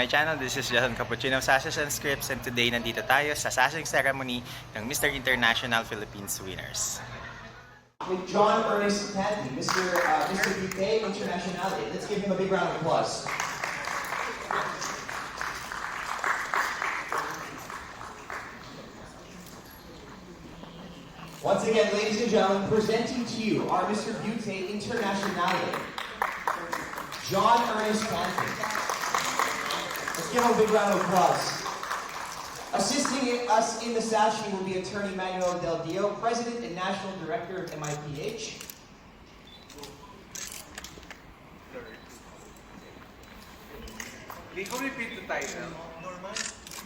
my channel. This is John Cappuccino of Sashes&Scripts, and today nandito tayo sa sashing ceremony ng Mr. International Philippines winners. With John, Ernest, and Tanting, Mr. Beauté, Internationale. Let's give him a big round of applause. Once again, ladies and gentlemen, presenting to you are Mr. Beauté, Internationale, John, Ernest, Tanting. Let's give him a big round of applause. Assisting us in the sashing will be Attorney Manuel Del Dio, President and National Director of MIPH.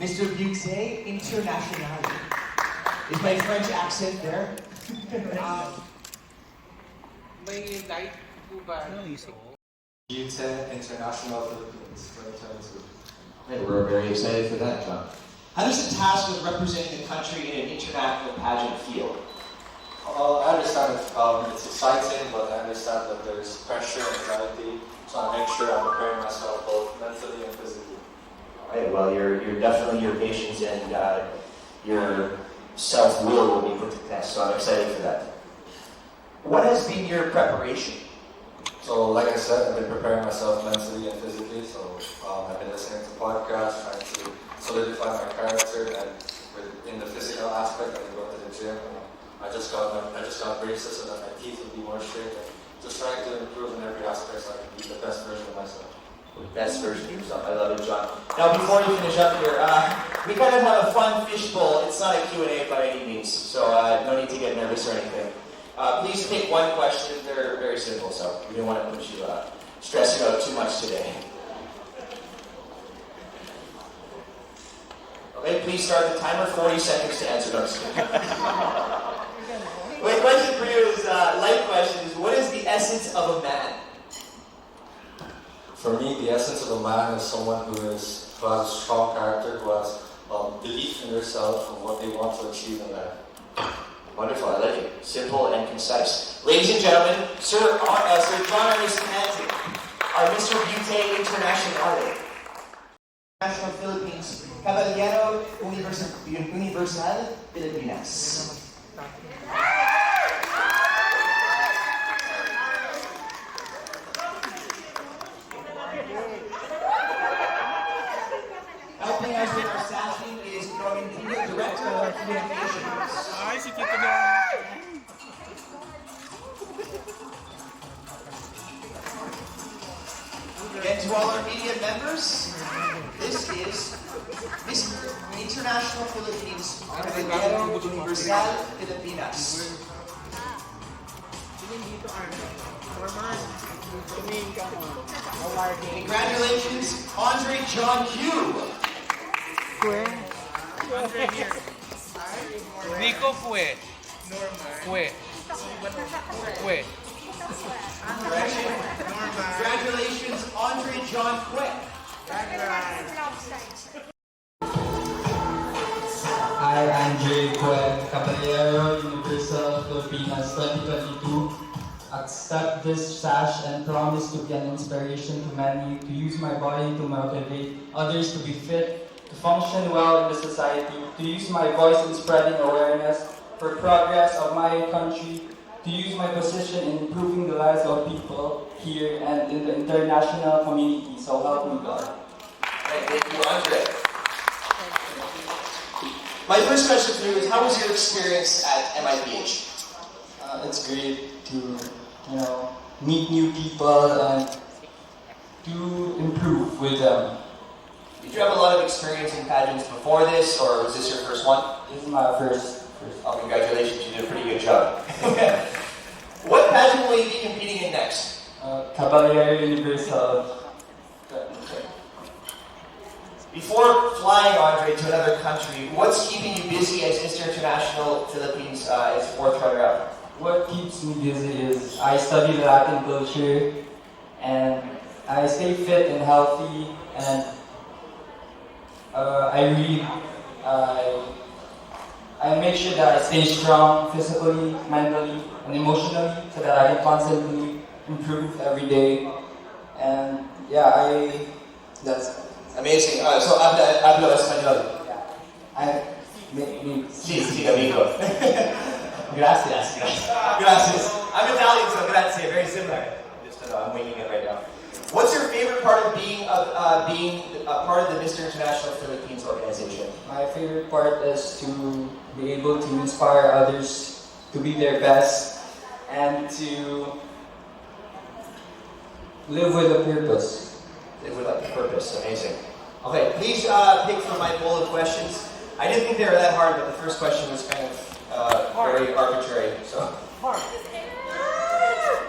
Mr. Beauté, Internationale. Is my French accent there? Beauté, International Philippines 2022. Hey, we're very excited for that, John. How does the task of representing the country in an international pageant feel? I understand it's exciting, but I understand that there's pressure and anxiety, so I make sure I'm preparing myself both mentally and physically. All right, well, definitely your patience and your self-will be put to test, so I'm excited for that. What has been your preparation? So, like I said, I've been preparing myself mentally and physically, so I've been listening to podcasts, trying to solidify my character, and in the physical aspect, I've been going to the gym. I just got braces so that my teeth will be more straight, and just trying to improve in every aspect so I can be the best version of myself. The best version of yourself. I love it, John. Now, before you finish up here, we kind of have a fun fishbowl. It's not a Q&A by any means, so no need to get nervous or anything. Please pick one question. They're very simple, so we don't want to put you stressing out too much today. Okay, please start the timer. 40 seconds to answer. No, I'm just kidding. My question for you is, life question is, what is the essence of a man? For me, the essence of a man is someone who has a strong character, who has belief in themselves and what they want to achieve in life. Wonderful, I like it. Simple and concise. Ladies and gentlemen, Sir John Ernest Tanting, our Mr. Beauté Internationale. National Philippines, Caballero, Universal Filipinas. Helping us with our sashing is Director of Communications. Again, to all our media members, this is Mr. International Philippines, Avedaño, Universal Filipinas. Congratulations, Andre John Q. Andre here. Nico fue. Fue. Fue. Congratulations, Andre John Quick. I, Andre Quick, Caballero, Universal Filipinas 2022, accept this sash and promise to be an inspiration to many, to use my body to motivate others to be fit, to function well in the society, to use my voice in spreading awareness for progress of my country, to use my position in improving the lives of people here and in the international community. So help me God. Thank you, Andre. My first question for you is, how was your experience at MIPH? It's great to, meet new people and to improve with them. Did you have a lot of experience in pageants before this, or was this your first one? This is my first. Oh, congratulations, you did a pretty good job. What pageant will you be competing in next? Caballero Universal. Before flying, Andre, to another country, what's keeping you busy as Mr. International Philippines as fourth runner-up? What keeps me busy is I study Latin culture and I stay fit and healthy, and I read. I make sure that I stay strong physically, mentally, and emotionally so that I can constantly improve every day. And yeah, Amazing. So hablo español. Sí, Sí, amigo. Gracias. Gracias. I'm Italian, so grazie. Very similar. Just I'm winging it right now. What's your favorite part of being a part of the Mr. International Philippines organization? My favorite part is to be able to inspire others to be their best and to live with a purpose. Live with a purpose. Amazing. Okay, please pick from my poll of questions. I didn't think they were that hard, but the first question was kind of very arbitrary. So. Hard.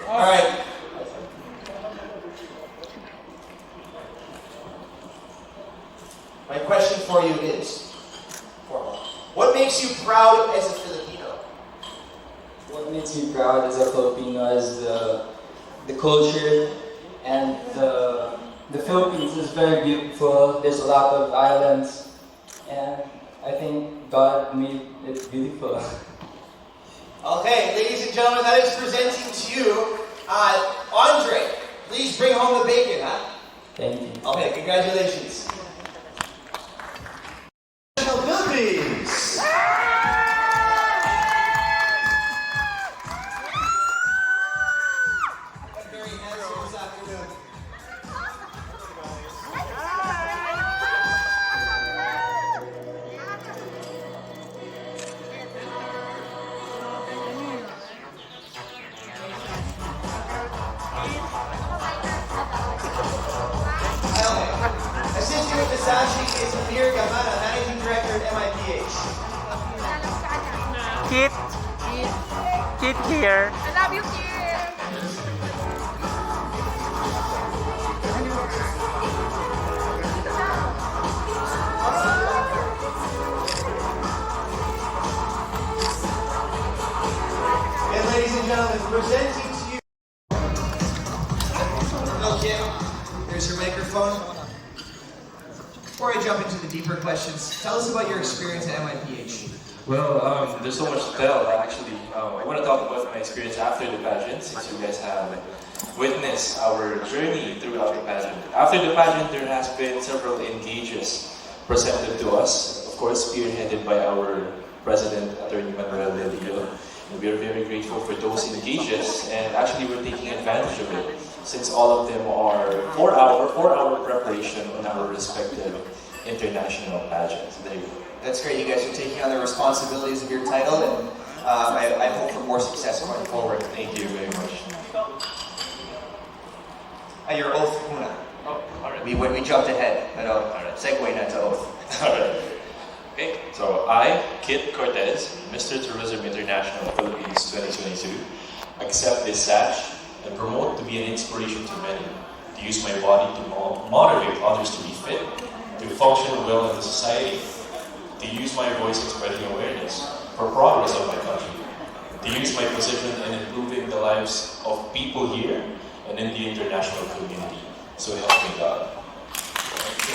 All right. My question for you is, what makes you proud as a Filipino? What makes me proud as a Filipino is the culture, and the Philippines is very beautiful. There's a lot of islands, and I think God made it beautiful. Okay, ladies and gentlemen, that is presenting to you, Andre. Please bring home the bacon, huh? Thank you. Okay, congratulations. Philippines. Very handsome this afternoon. Assisting with the Sashing is Amir Gamana, Managing Director at MIPH. Kitt. Kitt here. I love you, Kitt. And ladies and gentlemen, presenting to you. Hello, Kim. There's your microphone. Before I jump into the deeper questions, tell us about your experience at MIPH. Well, there's so much to tell. Actually, I want to talk about my experience after the pageant, since you guys have witnessed our journey throughout the pageant. After the pageant, there has been several engages presented to us, of course, spearheaded by our President, Attorney Manuel De Leo. And we are very grateful for those engages, and actually we're taking advantage of it, since all of them are 4-hour preparation on our respective international pageants. There you go. That's great. You guys are taking on the responsibilities of your title, and I hope for more success going forward. Thank you very much. Your oath, muna. Oh, alright. When we jumped ahead, segue na to oath. Alright. Okay, so I, Kitt Cortez, Mr. Tourism International Philippines 2022, accept this sash and promote to be an inspiration to many, to use my body to motivate others to be fit, to function well in the society, to use my voice in spreading awareness for progress of my country, to use my position in improving the lives of people here and in the international community. So help me God.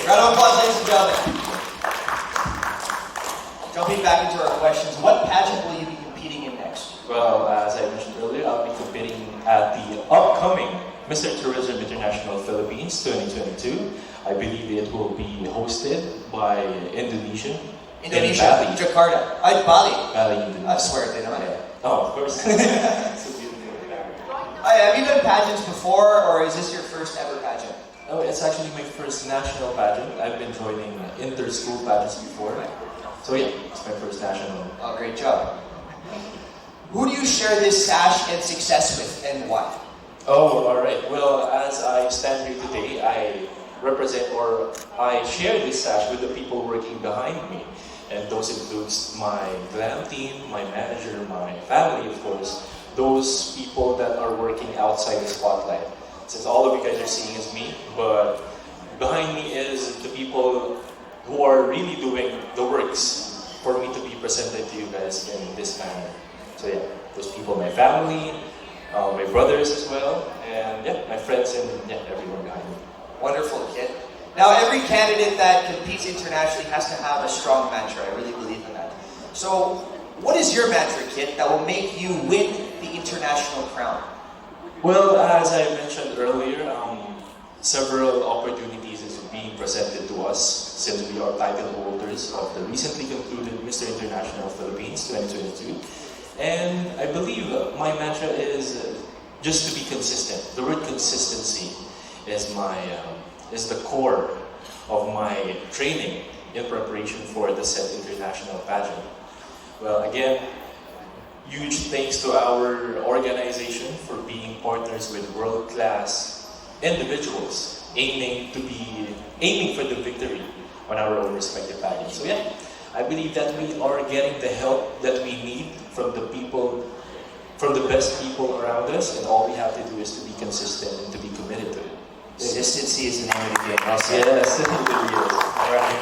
Round of applause, ladies and gentlemen. Jumping back into our questions, what pageant will you be competing in next? Well, as I mentioned earlier, I'll be competing at the upcoming Mr. Tourism International Philippines 2022. I believe it will be hosted by Indonesia, Indonesia, in Bali. Jakarta, Bali. Bali, Indonesia. I swear they naman eh. Oh, of course. It's a beautiful country. Have you done pageants before, or is this your first ever pageant? Oh, it's actually my first national pageant. I've been joining inter-school pageants before. So yeah, it's my first national. Oh, great job. Who do you share this sash and success with, and why? Oh, alright. Well, as I stand here today, I represent, or I share this sash with the people working behind me. And those includes my glam team, my manager, my family, of course. Those people that are working outside the spotlight. Since all of you guys are seeing is me, but behind me is the people who are really doing the works for me to be presented to you guys in this manner. So yeah, those people, my family, my brothers as well, and yeah, my friends and yeah, everyone behind me. Wonderful, Kitt. Now, every candidate that competes internationally has to have a strong mantra. I really believe in that. So, what is your mantra, Kitt, that will make you win the international crown? Well, as I mentioned earlier, several opportunities is being being presented to us since we are title holders of the recently concluded Mr. International Philippines 2022. And I believe my mantra is just to be consistent. The word consistency is the core of my training in preparation for the said international pageant. Well, again, huge thanks to our organization for being partners with world-class individuals aiming for the victory on our own respective pageants. So yeah, I believe that we are getting the help that we need from the people, from the best people around us, and all we have to do is to be consistent and to be committed to it. Consistency is the name of the game. Yes, it really is. All right.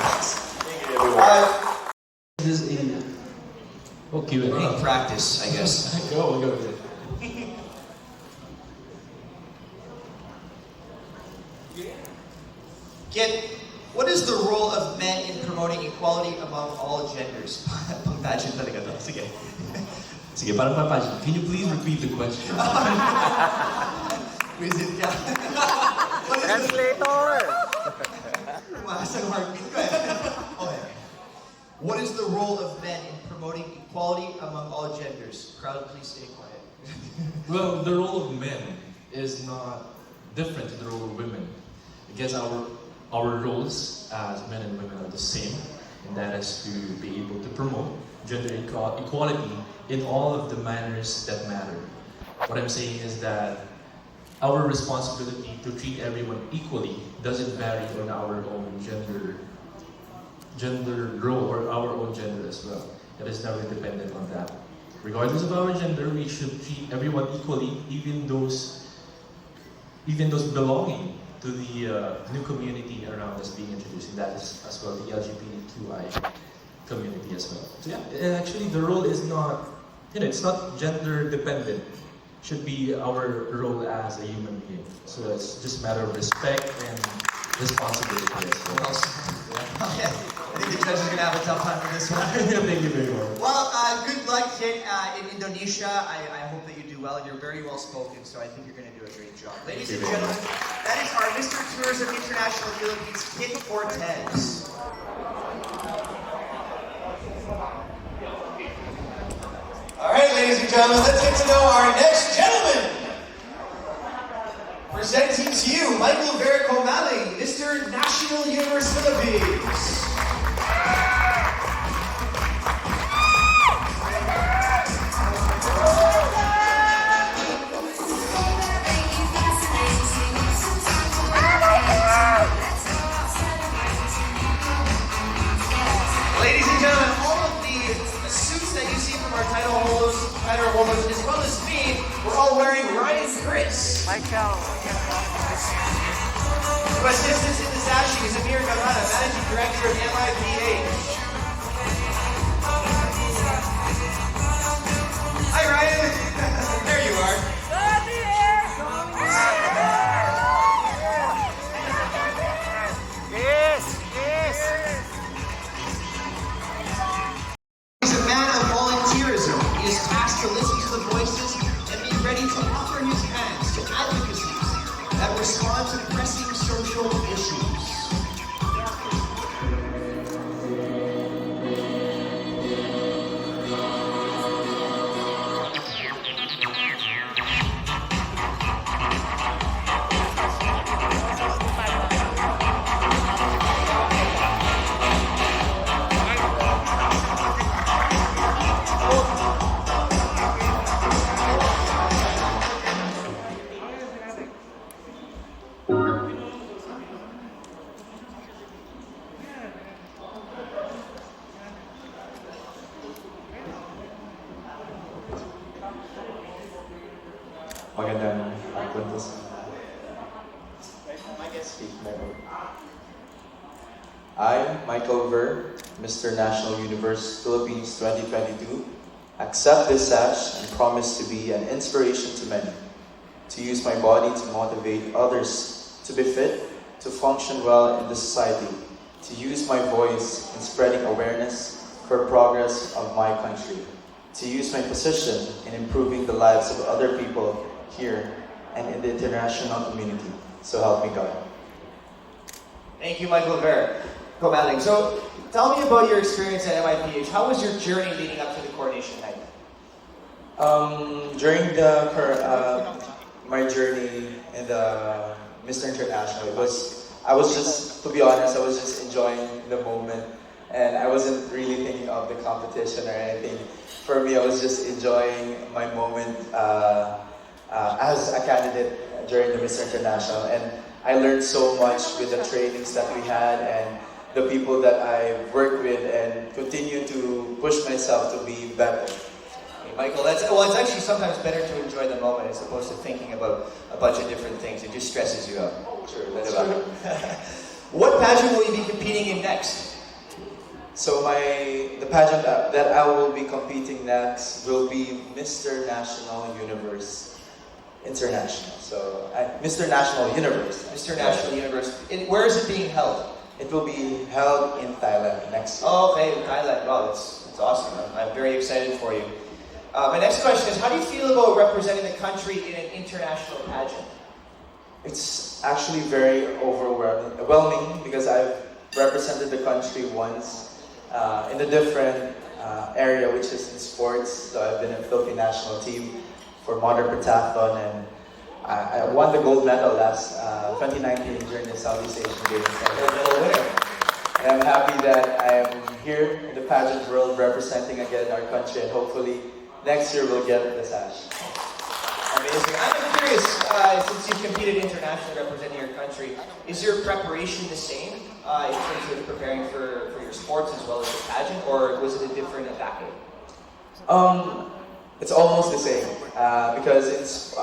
Thank you, everyone. This is a Q&A. Practice, I guess. Go with it. Kitt, what is the role of men in promoting equality among all genders? Pang-pageant talaga to. Sige. Sige, parang papageant. Can you please repeat the question? Visit ka. Translator! Tumakas ang heartbeat ko eh. Okay. What is the role of men in promoting equality among all genders? Crowd, please stay quiet. Well, the role of men is not different to the role of women. I guess our roles as men and women are the same, and that is to be able to promote gender equality in all of the manners that matter. What I'm saying is that our responsibility to treat everyone equally doesn't vary on our own gender role or our own gender as well. It is never dependent on that. Regardless of our gender, we should treat everyone equally, even those belonging to the new community around us being introduced, and that is as well the LGBTQI community as well. So yeah, actually the role is not, it's not gender dependent. Should be our role as a human being. So it's just a matter of respect and responsibility as well. Okay. I think the judge is going to have a tough time with this one. Thank you very much. Well, good luck, Kitt, in Indonesia. I hope that you do well, and you're very well spoken, so I think you're going to do a great job. Ladies and gentlemen, that is our Mr. Tourism International Philippines, Kitt Cortez. All right, ladies and gentlemen, let's get to know our next gentleman. Presenting to you, Comaling, Mr. National Universe Philippines. Ladies and gentlemen, all of the suits that you see from our title holders, as well as me, we're all wearing Ryan Chris. Michael. To assist us in the Sashing is Amir Galana, Managing Director of MIPH. Hi Ryan! There you are. Yes! Yes! He's a man of volunteerism. He is tasked to listen to the voices and be ready to offer his hands to advocacies that respond to pressing social issues. Magandang Cortez. I, Michael Ver, Mr. National Universe Philippines 2022, accept this sash and promise to be an inspiration to many, to use my body to motivate others to be fit, to function well in the society, to use my voice in spreading awareness for progress of my country, to use my position in improving the lives of other people here and in the international community. So help me God. Thank you, Michael Ver. Comaling. So, tell me about your experience at MIPH. How was your journey leading up to the coronation night? During my journey in the Mr. International, I was just, to be honest, I was just enjoying the moment, and I wasn't really thinking of the competition or anything. For me, I was just enjoying my moment as a candidate during the Mr. International, and I learned so much with the trainings that we had and the people that I worked with, and continue to push myself to be better. Michael, it's actually sometimes better to enjoy the moment as opposed to thinking about a bunch of different things. It just stresses you out. Sure, that's true. What pageant will you be competing in next? So the pageant that I will be competing next will be Mr. National Universe International. So Mr. National Universe. Mr. National Universe. Where is it being held? It will be held in Thailand next year. Oh, okay, in Thailand. Wow, that's awesome. I'm very excited for you. My next question is, how do you feel about representing the country in an international pageant? It's actually very overwhelming because I've represented the country once in a different area, which is in sports. So I've been in Philippine national team for modern pentathlon, and I won the gold medal last 2019 during the Southeast Asian Games. Gold medal winner. And I'm happy that I am here in the pageant world representing again our country, and hopefully next year we'll get the sash. Amazing. I'm curious, since you've competed internationally representing your country, is your preparation the same in terms of preparing for your sports as well as the pageant, or was it a different atake? It's almost the same because it's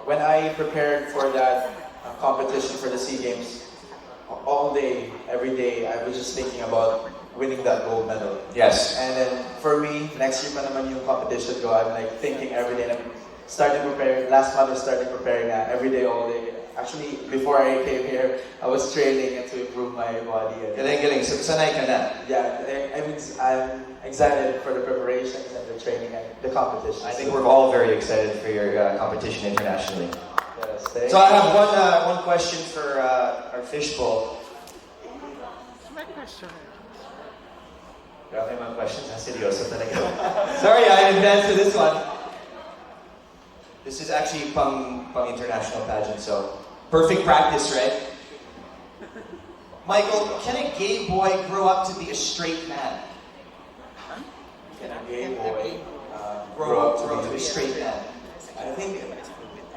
when I prepared for that competition for the SEA Games, all day, every day, I was just thinking about winning that gold medal. Yes. And then for me, next year pa naman yung competition ko, I'm like thinking every day. And I'm starting preparing. Last month I started preparing every day, all day. Actually, before I came here, I was training to improve my body. Galing. So, sanay ka na. Yeah, I'm excited for the preparations and the training and the competition. I think we're all very excited for your competition internationally. Yes, so I have one question for our fishbowl. My question. Grabe mga questions. Seryoso talaga. Sorry, I advanced to this one. This is actually pang international pageant, so perfect practice, right? Michael, can a gay boy grow up to be a straight man? Can a gay boy grow up to be a straight man? I think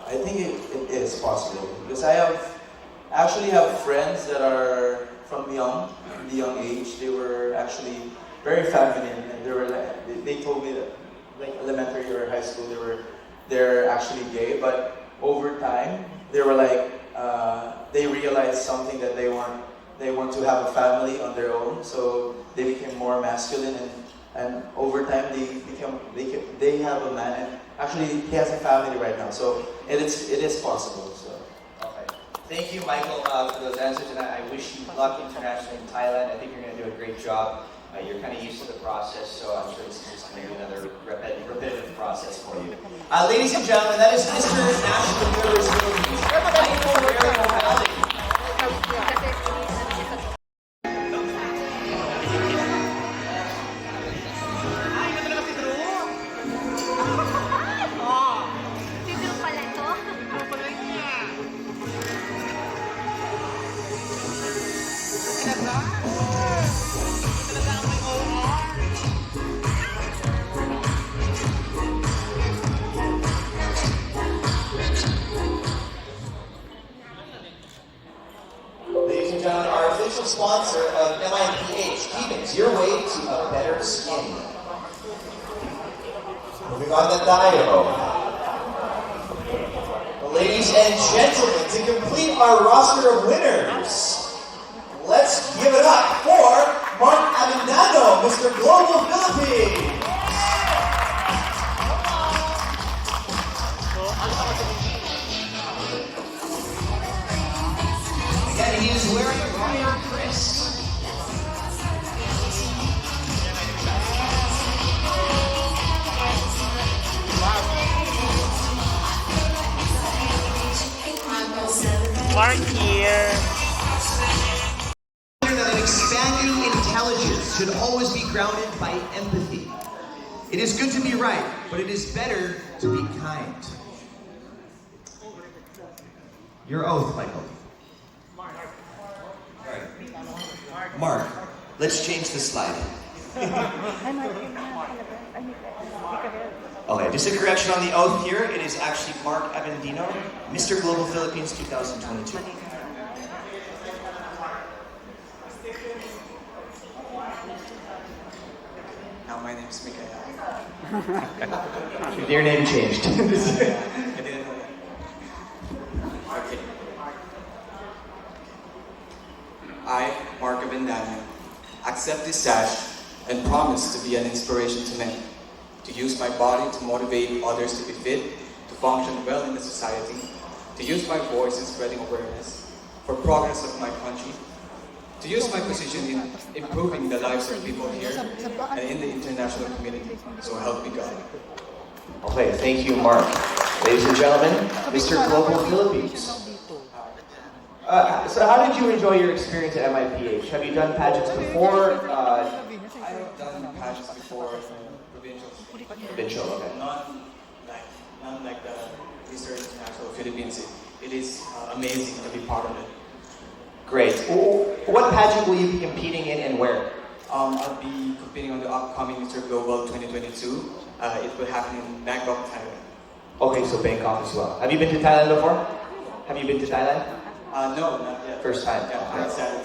it is possible because I actually have friends that are from the young age. They were actually very feminine, and they told me that like elementary or high school they're actually gay, but over time they were like they realized something that they want to have a family on their own, so they became more masculine, and over time they have a man, and actually he has a family right now, so it is possible. So okay, thank you, Michael, for those answers, and I wish you luck internationally in Thailand. I think you're going to do a great job. You're kind of used to the process, so I'm sure this is just going to be another repetitive process for you. Ladies and gentlemen, that is Mr. National Universe Philippines, Michael Comaling. Sponsor of MIPH, Demons, your way to a better skin. Moving on to tayo. Ladies and gentlemen, to complete our roster of winners, let's give it up for Mark Avedaño, Mr. Global Philippines. Again, he is wearing Royal Chris. Mark here. should always be grounded by empathy. It is good to be right, but it is better to be kind. Your oath, Michael. Mark, let's change the slide. Okay, just a correction on the oath here. It is actually Mark Avedaño, Mr. Global Philippines 2022. Now my name is Mikael. Your name changed. I didn't know that. Okay. I, Mark Avedaño, accept this sash and promise to be an inspiration to many, to use my body to motivate others to be fit, to function well in the society, to use my voice in spreading awareness for progress of my country, to use my position in improving the lives of people here and in the international community. So help me God. Okay, thank you, Mark. Ladies and gentlemen, Mr. Global Philippines. So how did you enjoy your experience at MIPH? Have you done pageants before? I have done pageants before, provincial. Provincial, okay. Not like the Mr. International Philippines. It is amazing to be part of it. Great. What pageant will you be competing in and where? I'll be competing on the upcoming Mr. Global 2022. It will happen in Bangkok, Thailand. Okay, so Bangkok as well. Have you been to Thailand before? Have you been to Thailand? No, not yet. First time? Yeah, I'm excited.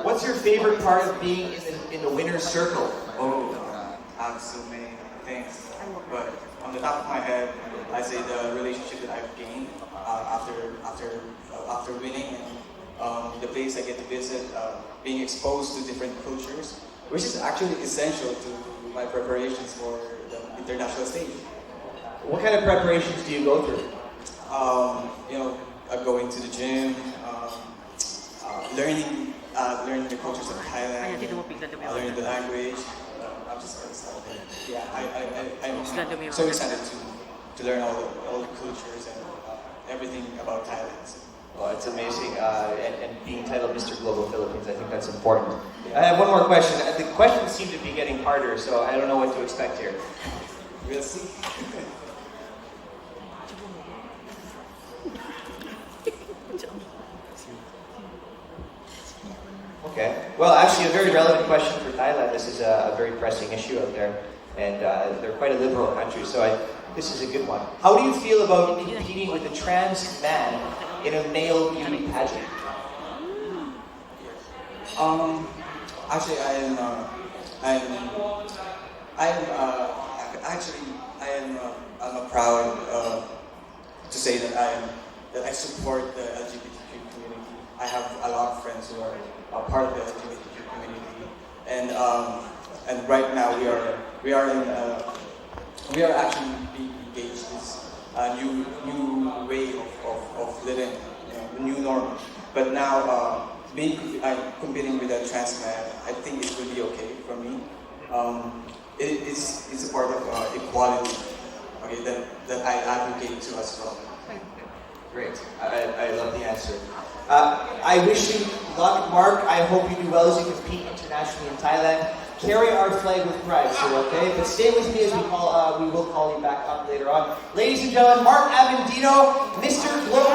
What's your favorite part of being in the winner's circle? Oh, I have so many things. But on the top of my head, I say the relationship that I've gained after winning, and the place I get to visit, being exposed to different cultures, which is actually essential to my preparations for the international stage. What kind of preparations do you go through? Going to the gym, learning the cultures of Thailand, learning the language. I'm just so excited. Yeah, I'm so excited to learn all the cultures and everything about Thailand. Well, it's amazing, and being titled Mr. Global Philippines, I think that's important. I have one more question. The questions seem to be getting harder, so I don't know what to expect here. We'll see. Okay. Well, actually, a very relevant question for Thailand. This is a very pressing issue out there, and they're quite a liberal country, so this is a good one. How do you feel about competing with a trans man in a male beauty pageant? Actually, I'm proud to say that I support the LGBTQ community. I have a lot of friends who are part of the LGBTQ community, and right now we are actually being engaged in this new way of living, the new norm. But now competing with a trans man, I think it will be okay for me. It's a part of equality, okay, that I advocate to as well. Great. I love the answer. I wish you luck, Mark. I hope you do well as you compete internationally in Thailand. Carry our flag with pride, sir, okay? But stay with me as we will call you back up later on. Ladies and gentlemen, Mark Avedaño, Mr. Global.